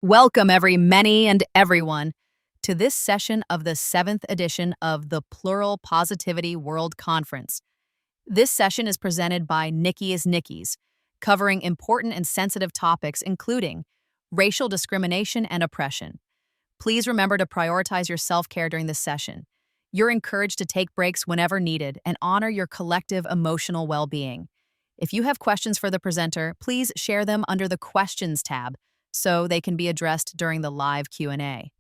Welcome, many and everyone, to this session of the 7th edition of the Plural Positivity World Conference. This session is presented by Nikisnikis, covering important and sensitive topics including racial discrimination and oppression. Please remember to prioritize your self-care during this session. You're encouraged to take breaks whenever needed and honor your collective emotional well-being. If you have questions for the presenter, please share them under the Questions tab so they can be addressed during the live Q&A.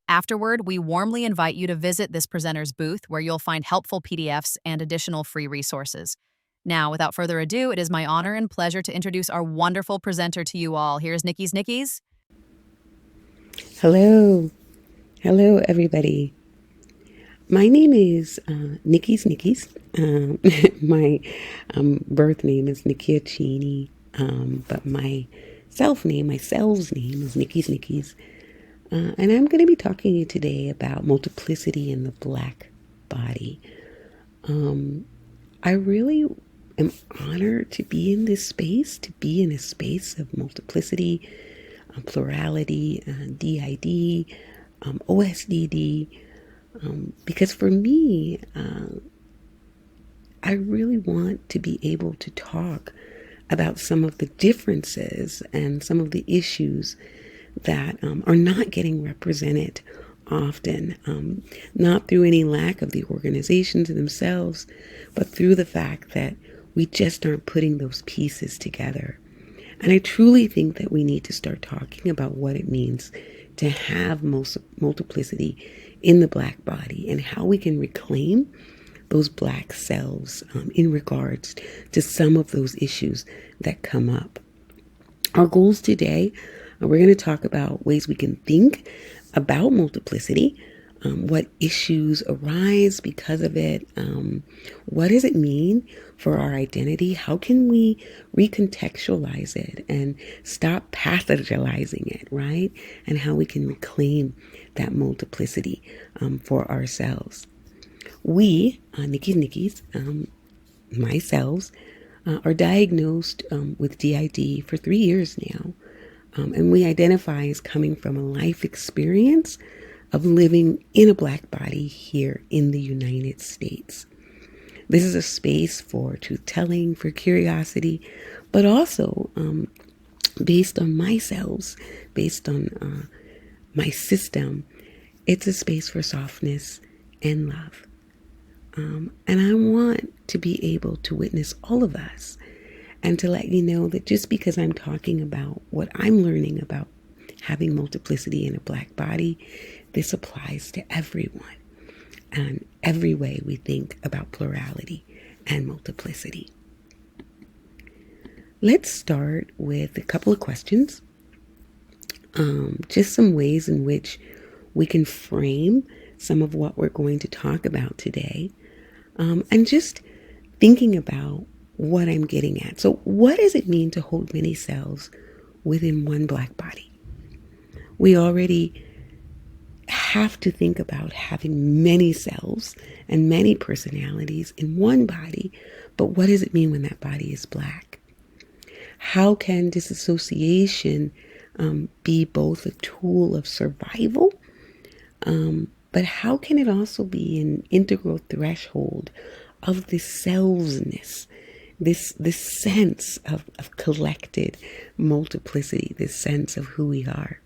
Afterward, we warmly invite you to visit this presenter's booth where you'll find helpful PDFs and additional free resources. Now, without further ado, it is my honor and pleasure to introduce our wonderful presenter to you all. Here's Nikisnikis. Hello. Hello, everybody. My name is Nikisnikis. My birth name is Nikia Chaney, but my self's name is Nikisnikis. And I'm going to be talking to you today about multiplicity in the Black body. I really am honored to be in this space, to be in a space of multiplicity, plurality, DID, OSDD, because for me, I really want to be able to talk about some of the differences and some of the issues that are not getting represented often, not through any lack of the organizations themselves, but through the fact that we just aren't putting those pieces together. And I truly think that we need to start talking about what it means to have multiplicity in the Black body and how we can reclaim those Black selves in regards to some of those issues that come up. Our goals today, we're going to talk about ways we can think about multiplicity, what issues arise because of it, what does it mean for our identity, how can we recontextualize it and stop pathologizing it, right? And how we can reclaim that multiplicity for ourselves. We, Nikisnikis, myself, are diagnosed with DID for 3 years now. And we identify as coming from a life experience of living in a Black body here in the United States. This is a space for truth-telling, for curiosity, but also based on myself, based on my system, it's a space for softness and love. And I want to be able to witness all of us and to let you know that just because I'm talking about what I'm learning about having multiplicity in a Black body, this applies to everyone and every way we think about plurality and multiplicity. Let's start with a couple of questions, just some ways in which we can frame some of what we're going to talk about today, and just thinking about what I'm getting at. So what does it mean to hold many selves within one Black body? We already have to think about having many selves and many personalities in one body, but what does it mean when that body is Black? How can disassociation be both a tool of survival, but how can it also be an integral threshold of the selvesness, this sense of collected multiplicity, this sense of who we are?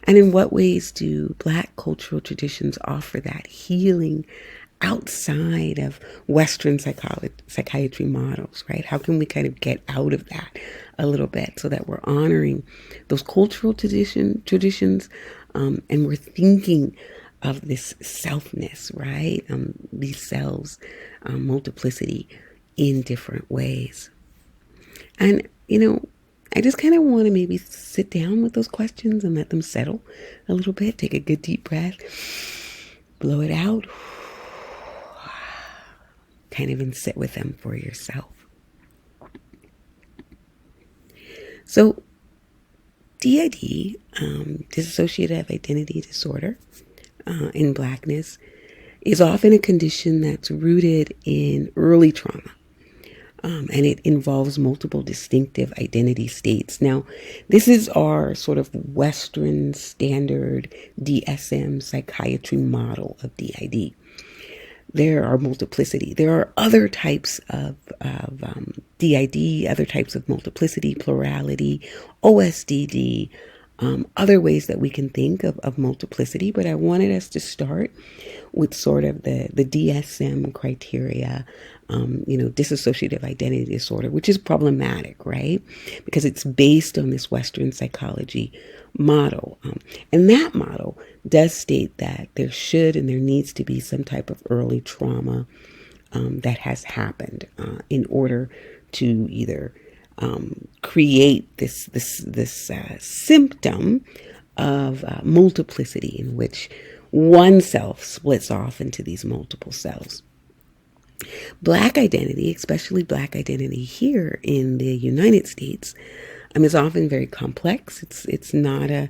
And in what ways do Black cultural traditions offer that healing outside of Western psychiatry models, right? How can we kind of get out of that a little bit so that we're honoring those cultural traditions and we're thinking of this selfness, right? These selves, multiplicity in different ways. And, I just kind of want to maybe sit down with those questions and let them settle a little bit. Take a good deep breath, blow it out, kind of and sit with them for yourself. So DID, dissociative identity disorder in Blackness, is often a condition that's rooted in early trauma. and it involves multiple distinctive identity states. Now, this is our sort of Western standard DSM psychiatry model of DID. There are multiplicity. There are other types of DID, other types of multiplicity, plurality, OSDD, other ways that we can think of multiplicity. But I wanted us to start with sort of the DSM criteria, dissociative identity disorder, which is problematic, right? Because it's based on this Western psychology model. And that model does state that there should and there needs to be some type of early trauma that has happened in order to either create this symptom of multiplicity, in which one self splits off into these multiple selves. Black identity, especially Black identity here in the United States, is often very complex. It's not a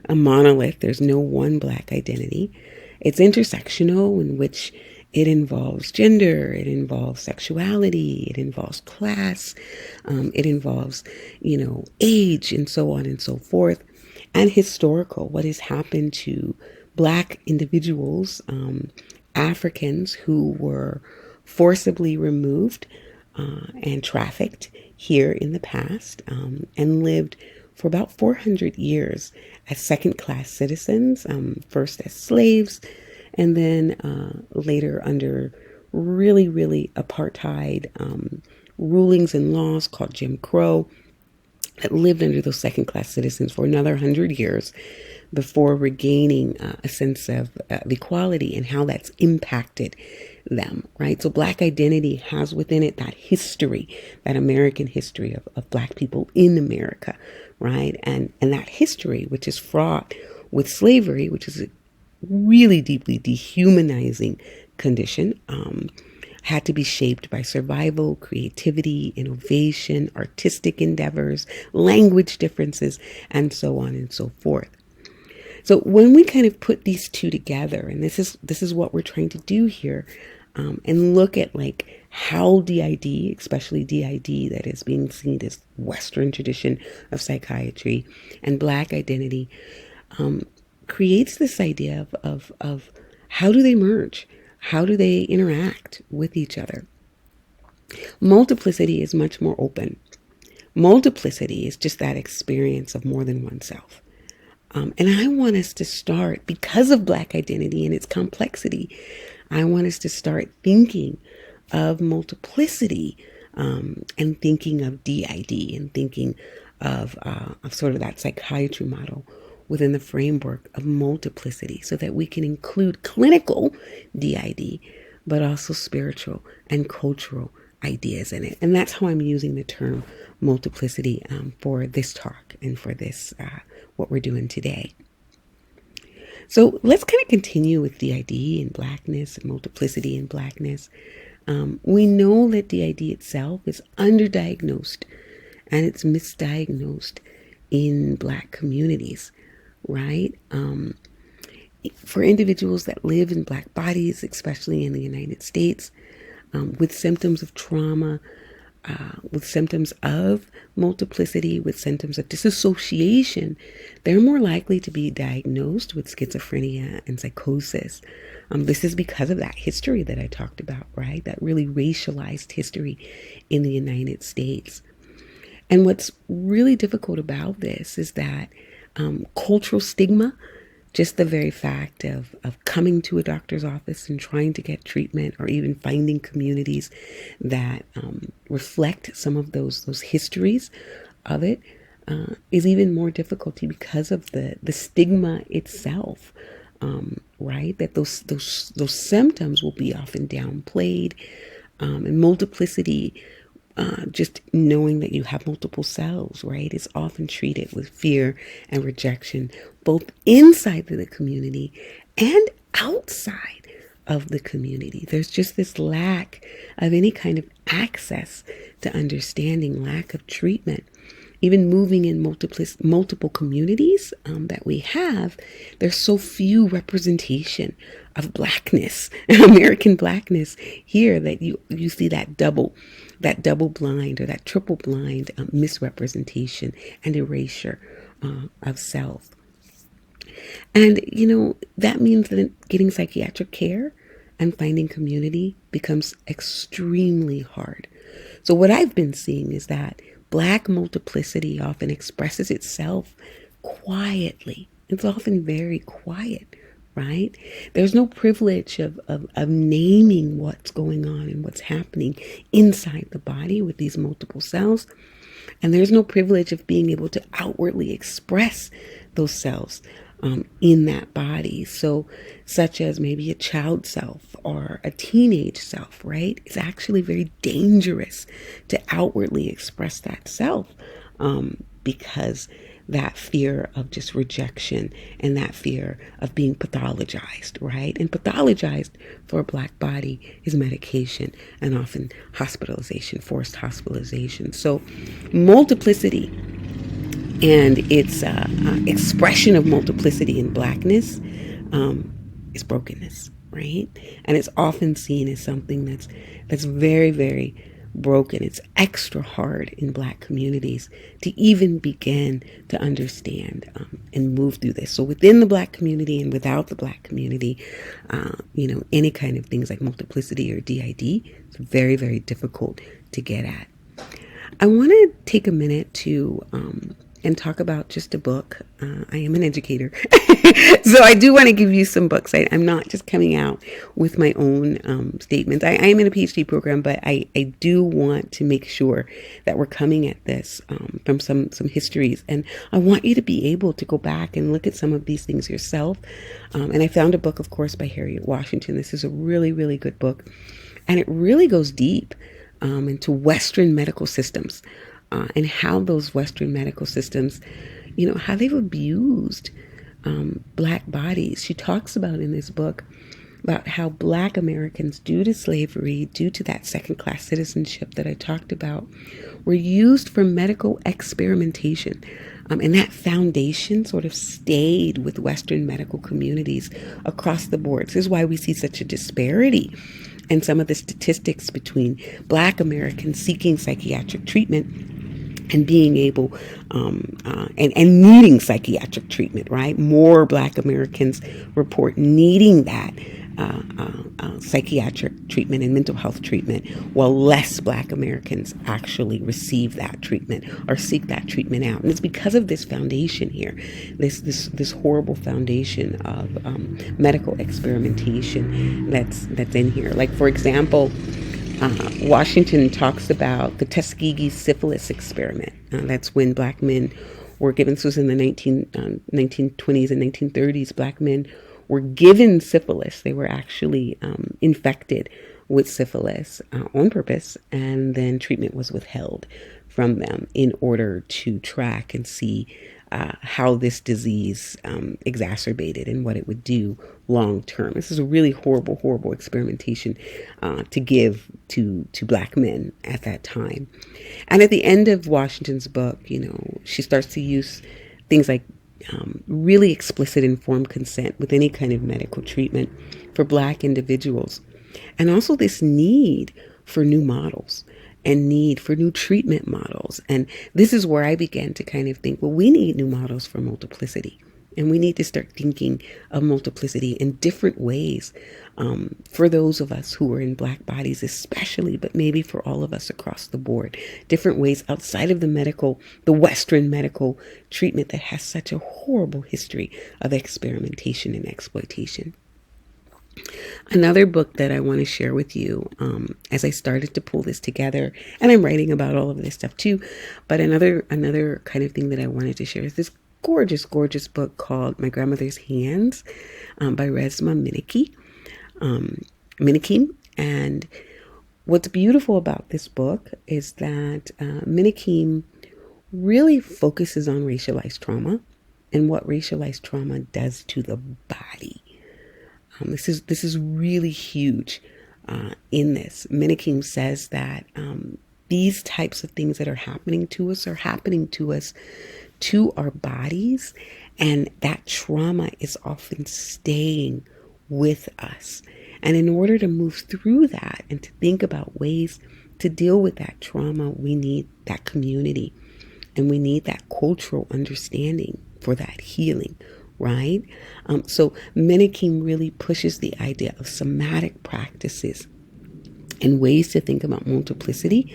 monolith. There's no one Black identity. It's intersectional, in which it involves gender, it involves sexuality, it involves class, it involves, age, and so on and so forth, and historical, what has happened to Black individuals, Africans who were forcibly removed and trafficked here in the past, and lived for about 400 years as second-class citizens, first as slaves, and then later under really, really apartheid rulings and laws called Jim Crow, that lived under those second-class citizens for another 100 years before regaining a sense of equality, and how that's impacted them, right? So Black identity has within it that history, that American history of Black people in America, right? And that history, which is fraught with slavery, which is a really deeply dehumanizing condition, had to be shaped by survival, creativity, innovation, artistic endeavors, language differences, and so on and so forth. So when we kind of put these two together, and this is what we're trying to do here, and look at like how DID, especially DID that is being seen as Western tradition of psychiatry, and Black identity, creates this idea of how do they merge? How do they interact with each other? Multiplicity is much more open. Multiplicity is just that experience of more than oneself. And I want us to start, because of Black identity and its complexity, I want us to start thinking of multiplicity, and thinking of DID, and thinking of sort of that psychiatry model within the framework of multiplicity, so that we can include clinical DID, but also spiritual and cultural ideas in it. And that's how I'm using the term multiplicity for this talk and for this, what we're doing today. So let's kind of continue with DID and Blackness, and multiplicity and Blackness. We know that DID itself is underdiagnosed and it's misdiagnosed in Black communities, right? For individuals that live in Black bodies, especially in the United States, with symptoms of trauma, with symptoms of multiplicity, with symptoms of dissociation, they're more likely to be diagnosed with schizophrenia and psychosis. This is because of that history that I talked about, right? That really racialized history in the United States. And what's really difficult about this is that cultural stigma, just the very fact of coming to a doctor's office and trying to get treatment, or even finding communities that reflect some of those histories of it, is even more difficulty because of the stigma itself, right? That those symptoms will be often downplayed, and multiplicity. Just knowing that you have multiple selves, right, is often treated with fear and rejection, both inside of the community and outside of the community. There's just this lack of any kind of access to understanding, lack of treatment. even moving in multiple communities that we have, there's so few representation of Blackness, American Blackness here, that you see that double blind or that triple blind misrepresentation and erasure of self. And, that means that getting psychiatric care and finding community becomes extremely hard. So what I've been seeing is that Black multiplicity often expresses itself quietly. It's often very quiet, right? There's no privilege of naming what's going on and what's happening inside the body with these multiple cells. And there's no privilege of being able to outwardly express those cells in that body. So, such as maybe a child self or a teenage self, right? It's actually very dangerous to outwardly express that self because that fear of just rejection and that fear of being pathologized, right? And pathologized for a Black body is medication and often hospitalization, forced hospitalization. So multiplicity and its expression of multiplicity in Blackness is brokenness, right? And it's often seen as something that's very, very broken. It's extra hard in Black communities to even begin to understand and move through this. So within the Black community and without the Black community, any kind of things like multiplicity or DID, it's very, very difficult to get at. I want to take a minute to and talk about just a book. I am an educator, so I do want to give you some books. I'm not just coming out with my own statements. I am in a PhD program, but I do want to make sure that we're coming at this from some histories. And I want you to be able to go back and look at some of these things yourself. And I found a book, of course, by Harriet Washington. This is a really, really good book. And it really goes deep into Western medical systems. And how those Western medical systems, how they've abused Black bodies. She talks about in this book about how Black Americans, due to slavery, due to that second-class citizenship that I talked about, were used for medical experimentation. And that foundation sort of stayed with Western medical communities across the board. This is why we see such a disparity in some of the statistics between Black Americans seeking psychiatric treatment and being able and needing psychiatric treatment, right? More Black Americans report needing that psychiatric treatment and mental health treatment, while less Black Americans actually receive that treatment or seek that treatment out. And it's because of this foundation here, this horrible foundation of medical experimentation that's in here. Like, for example, Washington talks about the Tuskegee syphilis experiment. That's when Black men were given, this was in the 1920s and 1930s, Black men were given syphilis. They were actually infected with syphilis on purpose, and then treatment was withheld from them in order to track and see how this disease exacerbated and what it would do long term. This is a really horrible experimentation to give to Black men at that time. And at the end of Washington's book, she starts to use things like really explicit informed consent with any kind of medical treatment for Black individuals. And also this need for new models and need for new treatment models. And this is where I began to kind of think, well, we need new models for multiplicity. And we need to start thinking of multiplicity in different ways for those of us who are in Black bodies especially, but maybe for all of us across the board. Different ways outside of the Western medical treatment that has such a horrible history of experimentation and exploitation. Another book that I want to share with you as I started to pull this together, and I'm writing about all of this stuff too, but another kind of thing that I wanted to share is this gorgeous book called My Grandmother's Hands by Resmaa Menakem. And what's beautiful about this book is that Menakem really focuses on racialized trauma and what racialized trauma does to the body. This is really huge in this. Menakem says that these types of things that are happening to us to our bodies, and that trauma is often staying with us. And in order to move through that and to think about ways to deal with that trauma, we need that community and we need that cultural understanding for that healing, right? So Menakem really pushes the idea of somatic practices and ways to think about multiplicity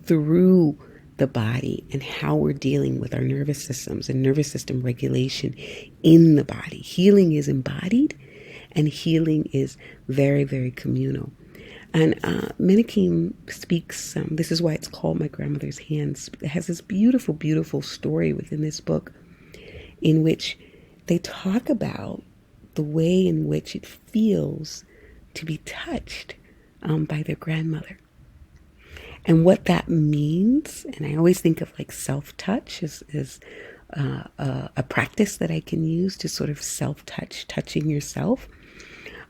through the body and how we're dealing with our nervous systems and nervous system regulation in the body. Healing is embodied and healing is very, very communal. And Menakem speaks, this is why it's called My Grandmother's Hands. It has this beautiful, beautiful story within this book in which they talk about the way in which it feels to be touched by their grandmother. And what that means, and I always think of like self-touch as a practice that I can use to sort of self-touch, touching yourself,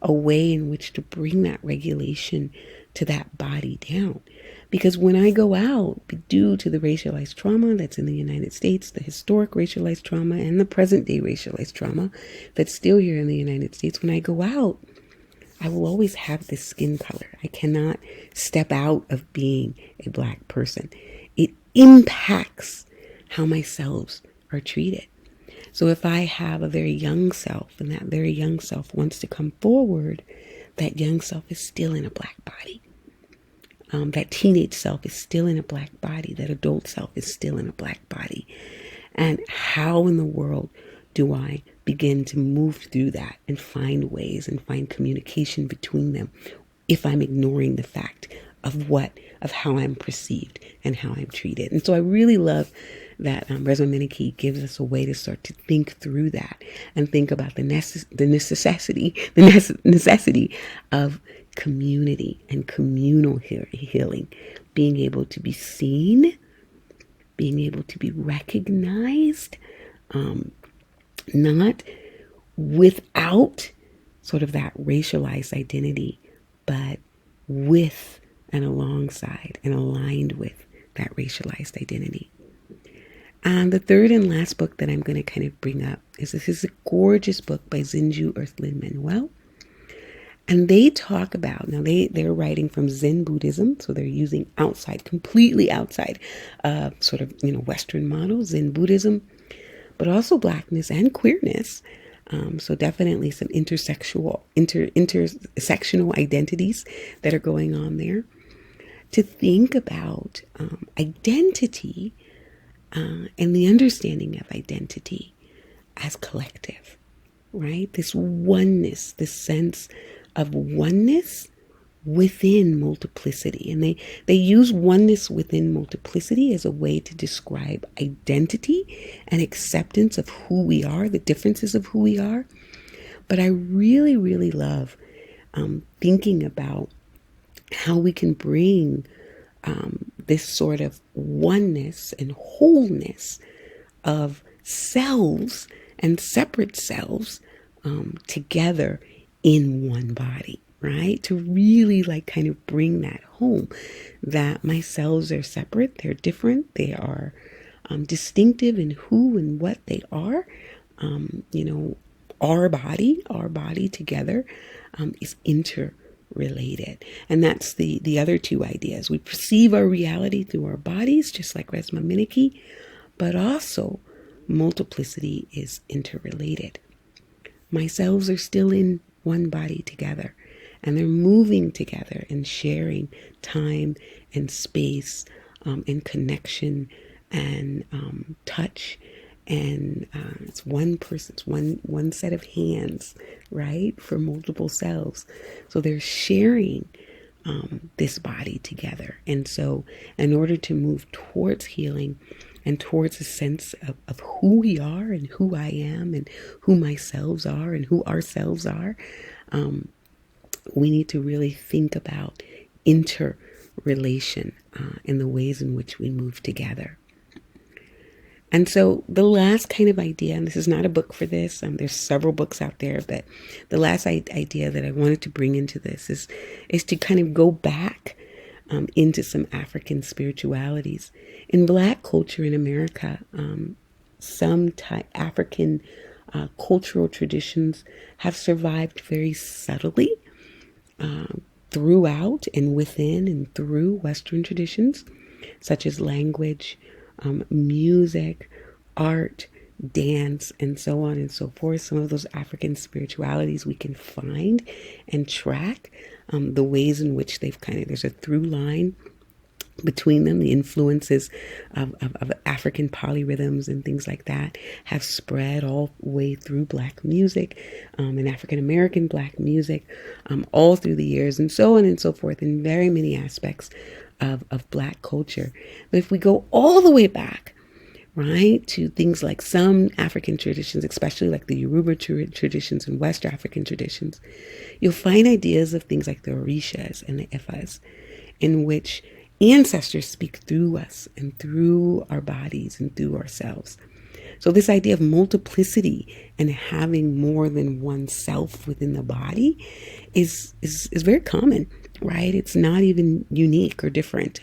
a way in which to bring that regulation to that body down. Because when I go out, due to the racialized trauma that's in the United States, the historic racialized trauma and the present day racialized trauma that's still here in the United States, when I go out, I will always have this skin color. I cannot step out of being a Black person. It impacts how my cells are treated. So if I have a very young self and that very young self wants to come forward, that young self is still in a Black body. That teenage self is still in a Black body. That adult self is still in a Black body. And how in the world do I begin to move through that and find ways and find communication between them if I'm ignoring the fact of how I'm perceived and how I'm treated? And so I really love that Resmaa Menakem gives us a way to start to think through that and think about the necessity of community and communal healing, being able to be seen, being able to be recognized, not without sort of that racialized identity, but with and alongside and aligned with that racialized identity. And the third and last book that I'm going to kind of bring up is a gorgeous book by Zenju Earthlyn Manuel. And they talk about, now they're writing from Zen Buddhism, so they're using completely outside sort of, Western models, Zen Buddhism, but also Blackness and queerness. So definitely some intersectional identities that are going on there. To think about identity and the understanding of identity as collective, right? This oneness, this sense of oneness within multiplicity. And they use oneness within multiplicity as a way to describe identity and acceptance of who we are, the differences of who we are. But I really, really love thinking about how we can bring this sort of oneness and wholeness of selves and separate selves together in one body, right? To really kind of bring that home, that my cells are separate, they're different, they are distinctive in who and what they are. Our body together is interrelated. And that's the other two ideas. We perceive our reality through our bodies, just like Resmaa Menakem, but also multiplicity is interrelated. My cells are still in one body together, and they're moving together and sharing time and space and connection and touch. And it's one person, it's one set of hands, right, for multiple cells. So they're sharing this body together. And so in order to move towards healing and towards a sense of who we are and who I am and who my selves are and who our selves are, we need to really think about interrelation in the ways in which we move together. And so the last kind of idea, and this is not a book for this, there's several books out there, but the last idea that I wanted to bring into this is to kind of go back into some African spiritualities. In Black culture in America, some African cultural traditions have survived very subtly throughout and within and through Western traditions, such as language, music, art, dance, and so on and so forth. Some of those African spiritualities we can find and track the ways in which there's a through line between them. The influences of African polyrhythms and things like that have spread all the way through Black music and African American Black music all through the years, and so on and so forth, in very many aspects of Black culture. But if we go all the way back, right, to things like some African traditions, especially like the Yoruba traditions and West African traditions, you'll find ideas of things like the Orishas and the Ifas, in which ancestors speak through us and through our bodies and through ourselves. So this idea of multiplicity and having more than one self within the body is very common, right? It's not even unique or different.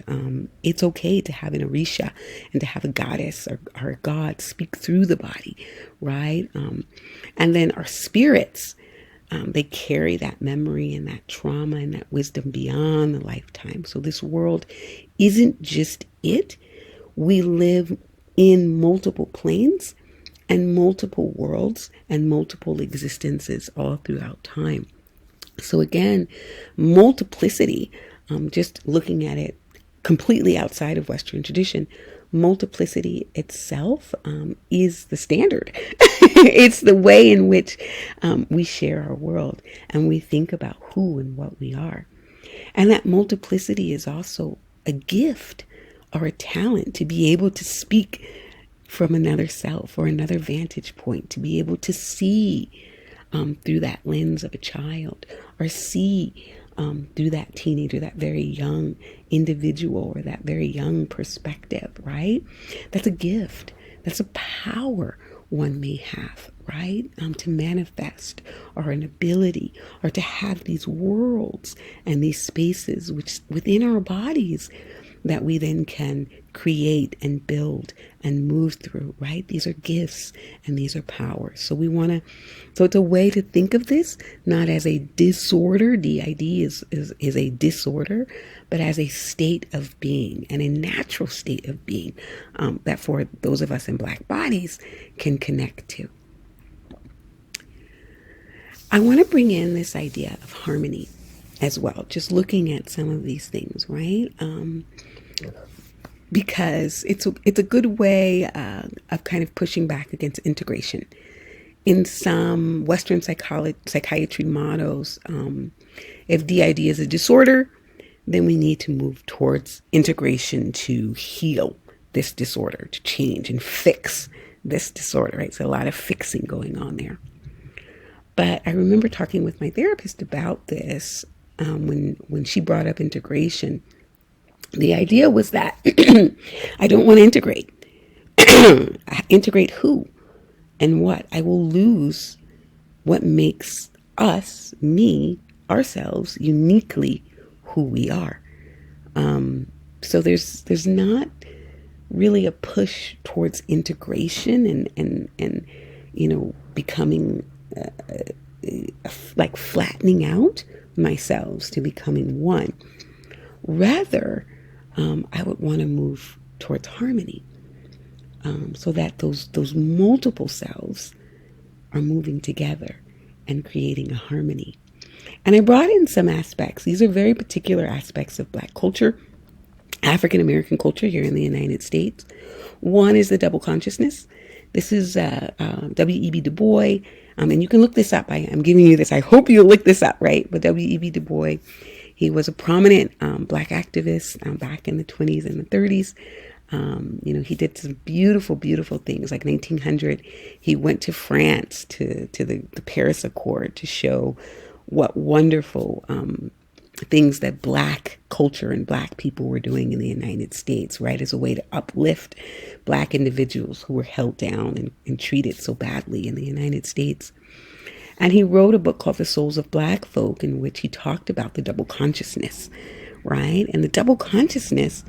It's okay to have an Orisha and to have a goddess or a god speak through the body, right? And then our spirits, they carry that memory and that trauma and that wisdom beyond the lifetime. So this world isn't just it. We live in multiple planes and multiple worlds and multiple existences all throughout time. So again, multiplicity, just looking at it completely outside of Western tradition, multiplicity itself is the standard. It's the way in which we share our world and we think about who and what we are. And that multiplicity is also a gift or a talent to be able to speak from another self or another vantage point, to be able to see through that lens of a child, or see through that teenager, that very young individual, or that very young perspective, right? That's a gift. That's a power one may have, right? To manifest, or an ability, or to have these worlds and these spaces which within our bodies that we then can create and build and move through, right? These are gifts and these are powers. So it's a way to think of this, not as a disorder. DID is a disorder, but as a state of being and a natural state of being that for those of us in Black bodies can connect to. I want to bring in this idea of harmony as well, just looking at some of these things, right? Because it's a good way of kind of pushing back against integration. In some Western psychiatry models, if DID is a disorder, then we need to move towards integration to heal this disorder, to change and fix this disorder, right? So a lot of fixing going on there. But I remember talking with my therapist about this when she brought up integration. The idea was that I don't want to integrate. Integrate who and what? I will lose what makes us, me, ourselves, uniquely who we are. So there's not really a push towards integration and becoming like flattening out myself to becoming one. Rather, I would want to move towards harmony, so that those multiple selves are moving together and creating a harmony. And I brought in some aspects. These are very particular aspects of Black culture, African American culture here in the United States. One is the double consciousness. This is W.E.B. Du Bois, and you can look this up. I'm giving you this. I hope you'll look this up, right? But W.E.B. Du Bois, he was a prominent Black activist back in the 20s and the 30s. He did some beautiful, beautiful things. Like 1900, he went to France to the Paris Accord to show what wonderful things that Black culture and Black people were doing in the United States, right? As a way to uplift Black individuals who were held down and treated so badly in the United States. And he wrote a book called The Souls of Black Folk, in which he talked about the double consciousness, right? And the double consciousness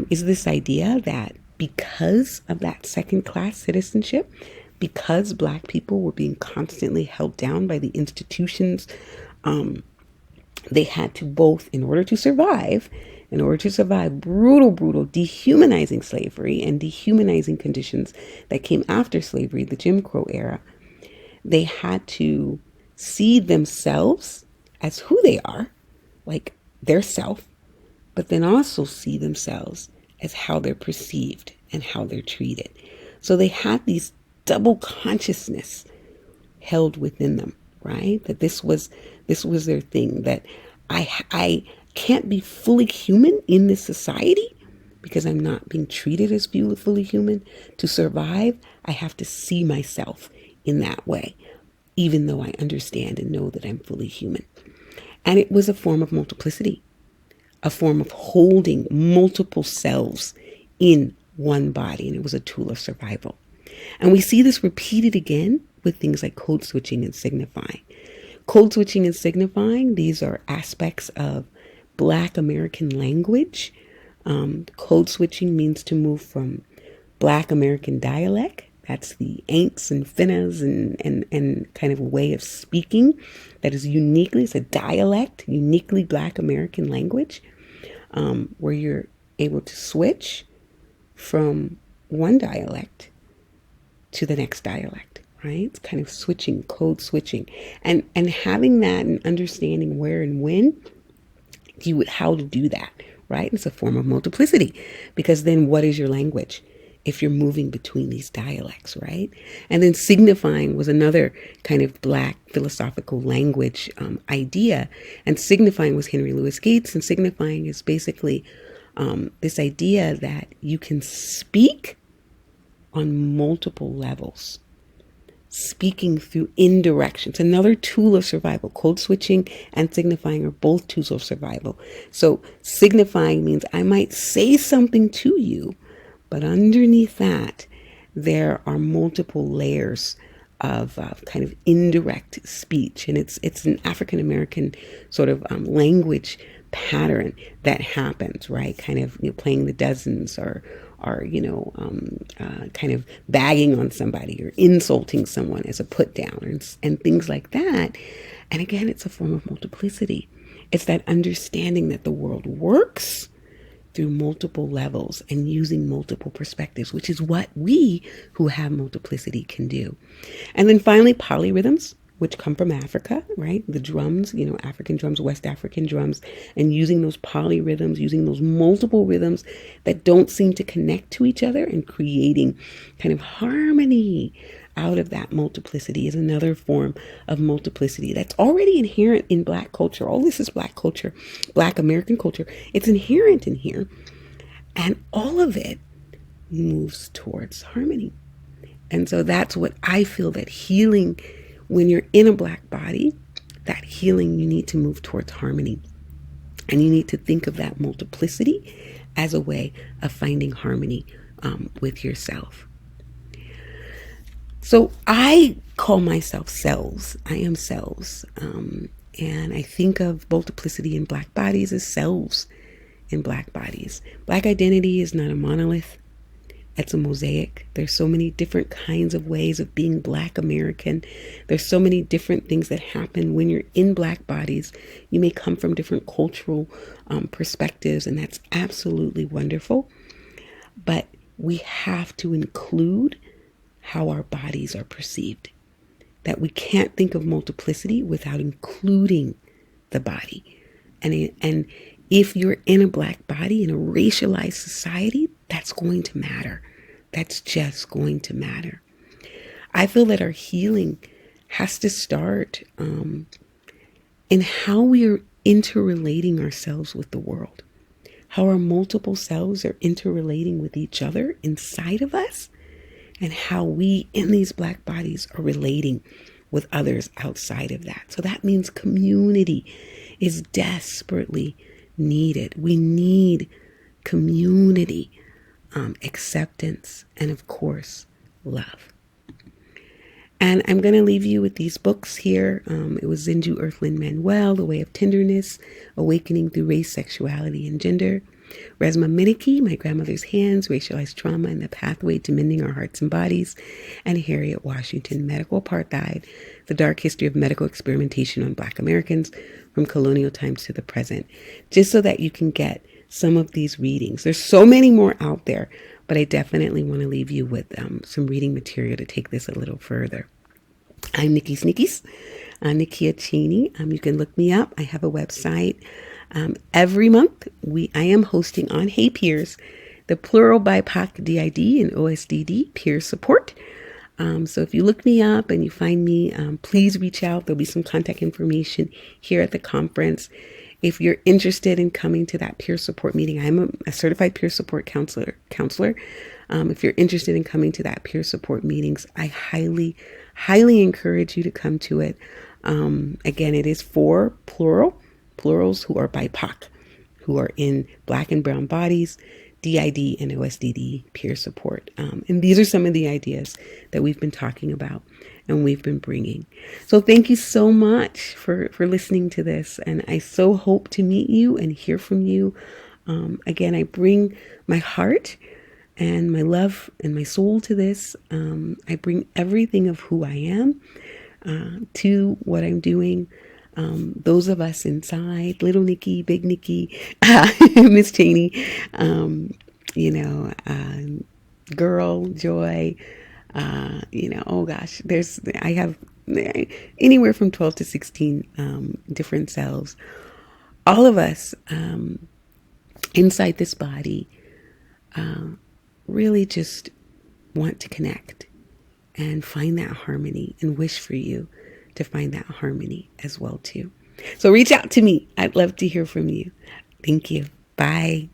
is this idea that because of that second class citizenship, because Black people were being constantly held down by the institutions, they had to both, in order to survive, brutal, dehumanizing slavery and dehumanizing conditions that came after slavery, the Jim Crow era, they had to see themselves as who they are, like their self, but then also see themselves as how they're perceived and how they're treated. So they had these double consciousness held within them, right? That this was their thing, that I can't be fully human in this society because I'm not being treated as fully human. To survive, I have to see myself in that way, even though I understand and know that I'm fully human. And it was a form of multiplicity, a form of holding multiple selves in one body, and it was a tool of survival. And we see this repeated again with things like code switching and signifying. Code switching and signifying, these are aspects of Black American language. Code switching means to move from Black American dialect, that's the ain'ts and finnas and kind of a way of speaking that is uniquely, it's a dialect, uniquely Black American language, where you're able to switch from one dialect to the next dialect, right? It's kind of switching, code switching, and having that and understanding where and when how to do that, right? It's a form of multiplicity, because then what is your language if you're moving between these dialects, right? And then signifying was another kind of Black philosophical language idea, and signifying was Henry Louis Gates, and signifying is basically this idea that you can speak on multiple levels, speaking through indirections. Another tool of survival. Code switching and signifying are both tools of survival. So signifying means I might say something to you, but underneath that, there are multiple layers of kind of indirect speech. And it's an African American sort of language pattern that happens, right? Kind of playing the dozens, or kind of bagging on somebody or insulting someone as a put down, and things like that. And again, it's a form of multiplicity. It's that understanding that the world works through multiple levels and using multiple perspectives, which is what we who have multiplicity can do. And then finally, polyrhythms, which come from Africa, right? The drums, African drums, West African drums, and using those polyrhythms, using those multiple rhythms that don't seem to connect to each other, and creating kind of harmony out of that multiplicity is another form of multiplicity that's already inherent in Black culture. All this is Black culture, Black American culture. It's inherent in here. And all of it moves towards harmony. And so that's what I feel that healing, when you're in a Black body, that healing, you need to move towards harmony. And you need to think of that multiplicity as a way of finding harmony with yourself. So I call myself selves. I am selves. And I think of multiplicity in Black bodies as selves in Black bodies. Black identity is not a monolith. It's a mosaic. There's so many different kinds of ways of being Black American. There's so many different things that happen when you're in Black bodies. You may come from different cultural perspectives, and that's absolutely wonderful. But we have to include how our bodies are perceived. That we can't think of multiplicity without including the body. And if you're in a Black body in a racialized society, that's going to matter. That's just going to matter. I feel that our healing has to start in how we are interrelating ourselves with the world. How our multiple selves are interrelating with each other inside of us, and how we in these Black bodies are relating with others outside of that. So that means community is desperately needed. We need community, acceptance, and of course, love. And I'm going to leave you with these books here. It was Zinju Earthland Manuel, The Way of Tenderness, Awakening Through Race, Sexuality, and Gender. Resma Minneke, My Grandmother's Hands, Racialized Trauma and the Pathway to Mending Our Hearts and Bodies. And Harriet Washington, Medical Apartheid, The Dark History of Medical Experimentation on Black Americans from Colonial Times to the Present. Just so that you can get some of these readings. There's so many more out there, but I definitely want to leave you with some reading material to take this a little further. I'm Nikisnikis, Nikia Chaney. You can look me up. I have a website. Every month, I am hosting on Hey Peers, the plural BIPOC DID and OSDD peer support. So if you look me up and you find me, please reach out. There'll be some contact information here at the conference. If you're interested in coming to that peer support meeting, I'm a certified peer support counselor. If you're interested in coming to that peer support meetings, I highly encourage you to come to it. Again, it is for plurals who are BIPOC, who are in Black and brown bodies, DID and OSDD peer support. And these are some of the ideas that we've been talking about and we've been bringing. So thank you so much for listening to this. And I so hope to meet you and hear from you. Again, I bring my heart and my love and my soul to this. I bring everything of who I am to what I'm doing. Those of us inside, little Nikki, big Nikki, Miss Chaney, girl, joy, oh gosh, I have anywhere from 12 to 16 different selves. All of us inside this body really just want to connect and find that harmony and wish for you to find that harmony as well too. So reach out to me. I'd love to hear from you. Thank you. Bye.